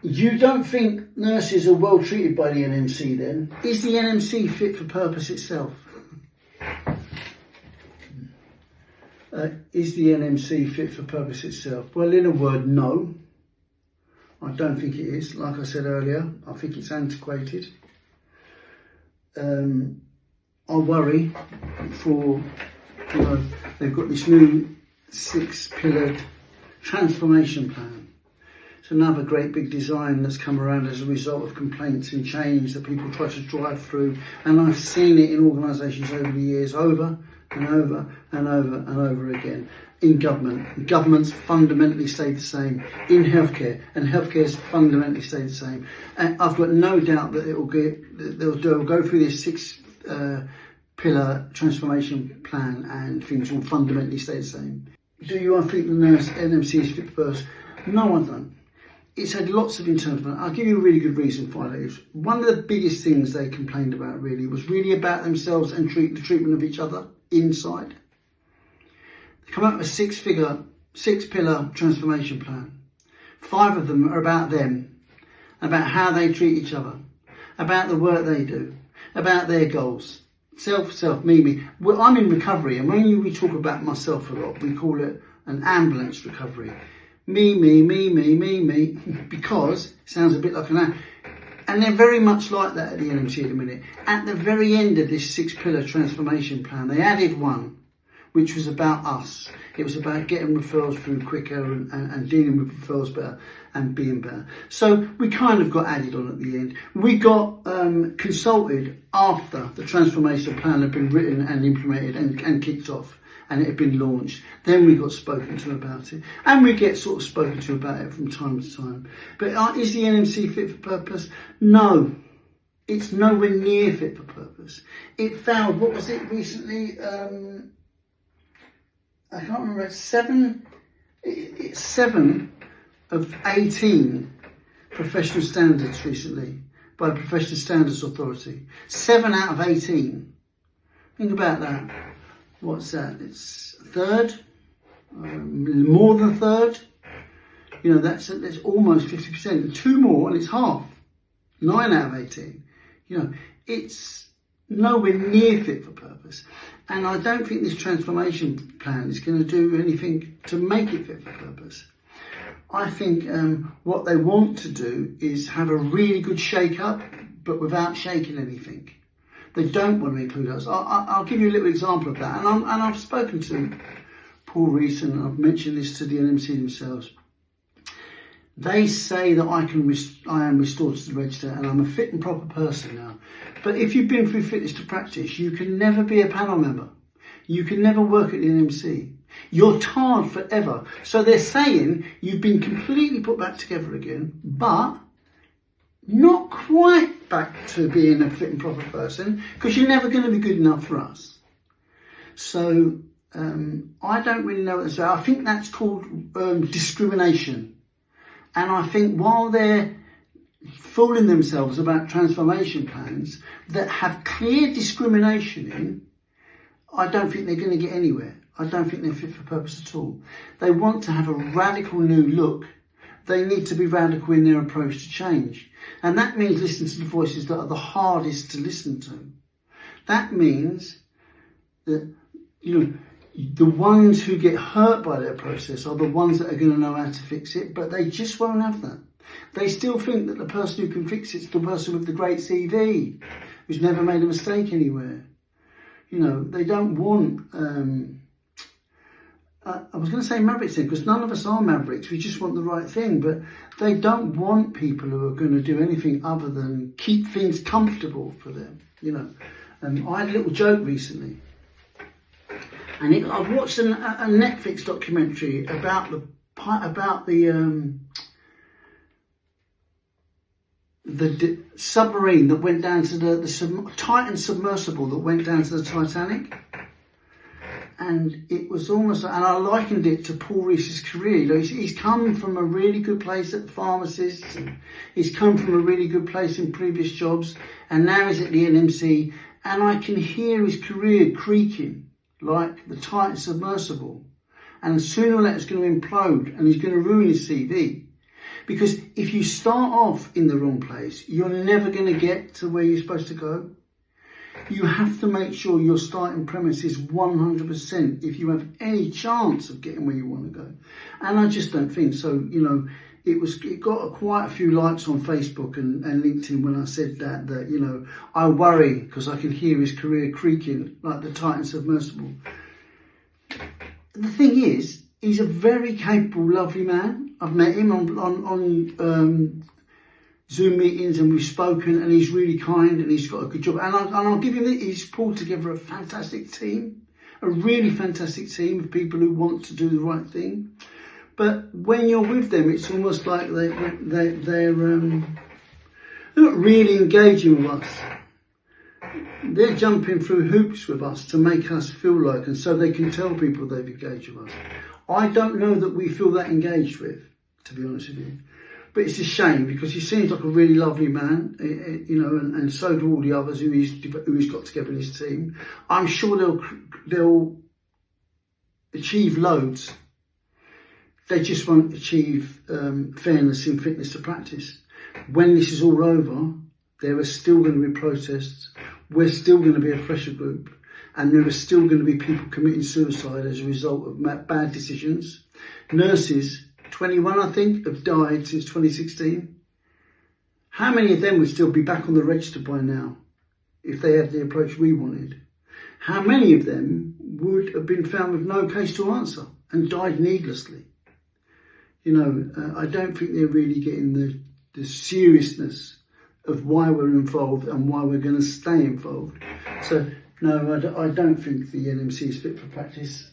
You don't think nurses are well treated by the NMC then? Is the NMC fit for purpose itself? Is the NMC fit for purpose itself? Well, in a word, no. I don't think it is. Like I said earlier, I think it's antiquated. I worry for, they've got this new 6-pillared transformation plan. It's another great big design that's come around as a result of complaints and change that people try to drive through. And I've seen it in organisations over the years, over and over and over and over again. In government, government's fundamentally stayed the same. In healthcare, and healthcare's fundamentally stayed the same. And I've got no doubt that they'll go through this 6-pillar transformation plan, and things will fundamentally stay the same. Do you think the NMC is fit for purpose? No, I don't. It's had lots of internal. I'll give you a really good reason for it. One of the biggest things they complained about really was really about themselves and the treatment of each other inside. They come up with a 6-pillar transformation plan. 5 of them are about them, about how they treat each other, about the work they do, about their goals. Self, me. Well, I'm in recovery, and when we talk about myself a lot, we call it an ambulance recovery. Me, because it sounds a bit like an. And they're very much like that at the NMC at the minute. At the very end of this 6-pillar transformation plan, they added one, which was about us. It was about getting referrals through quicker and dealing with referrals better and being better. So we kind of got added on at the end. We got consulted after the transformation plan had been written and implemented and kicked off, and it had been launched. Then we got spoken to about it, and we get sort of spoken to about it from time to time. But is the NMC fit for purpose? No, it's nowhere near fit for purpose. It failed. What was it recently? I can't remember. It's 7 of 18 professional standards recently by the Professional Standards Authority. 7 out of 18. Think about that. What's that? It's a third, more than a third. You know, that's almost 50%. 2 more, and it's half. 9 out of 18. You know, it's nowhere near fit for purpose. And I don't think this transformation plan is going to do anything to make it fit for purpose. I think what they want to do is have a really good shake-up, but without shaking anything. They don't want to include us. I'll give you a little example of that. And I've spoken to Paul Rees, and I've mentioned this to the NMC themselves. They say that I am restored to the register and I'm a fit and proper person now. But if you've been through fitness to practice, you can never be a panel member. You can never work at the NMC. You're tarred forever. So they're saying you've been completely put back together again, but not quite back to being a fit and proper person, because you're never going to be good enough for us. So I don't really know what to say. I think that's called discrimination. And I think while they're fooling themselves about transformation plans that have clear discrimination in, I don't think they're going to get anywhere. I don't think they're fit for purpose at all. They want to have a radical new look. They need to be radical in their approach to change. And that means listening to the voices that are the hardest to listen to. That means that, the ones who get hurt by their process are the ones that are going to know how to fix it, but they just won't have that. They still think that the person who can fix it's the person with the great CV, who's never made a mistake anywhere. They don't want, I was going to say mavericks then, because none of us are mavericks, we just want the right thing, but they don't want people who are going to do anything other than keep things comfortable for them, I had a little joke recently. And I've watched a Netflix documentary about the submarine that went down to the Titan submersible that went down to the Titanic. And it was almost, and I likened it to Paul Rees' career. He's come from a really good place at the pharmacist, and he's come from a really good place in previous jobs, and now he's at the NMC, and I can hear his career creaking like the Titan submersible, and sooner or later it's going to implode and he's going to ruin his CV. Because if you start off in the wrong place, you're never going to get to where you're supposed to go. You have to make sure your starting premise is 100% if you have any chance of getting where you want to go. And I just don't think so. You know, it got quite a few likes on Facebook and LinkedIn when I said that, you know, I worry because I can hear his career creaking like the Titan submersible. The thing is, he's a very capable, lovely man. I've met him on Zoom meetings and we've spoken, and he's really kind and he's got a good job. And I'll give him that, he's pulled together a fantastic team, a really fantastic team of people who want to do the right thing. But when you're with them, it's almost like they're not really engaging with us. They're jumping through hoops with us to make us feel like, and so they can tell people they've engaged with us. I don't know that we feel that engaged with, to be honest with you. But it's a shame because he seems like a really lovely man, you know, and so do all the others who he's got together in his team. I'm sure they'll achieve loads. They just won't achieve fairness in fitness to practice. When this is all over, there are still going to be protests. We're still going to be a pressure group. And there are still going to be people committing suicide as a result of bad decisions. Nurses, 21 I think, have died since 2016. How many of them would still be back on the register by now if they had the approach we wanted? How many of them would have been found with no case to answer and died needlessly? You know, I don't think they're really getting the seriousness of why we're involved and why we're going to stay involved. So, no, I don't think the NMC is fit for practice.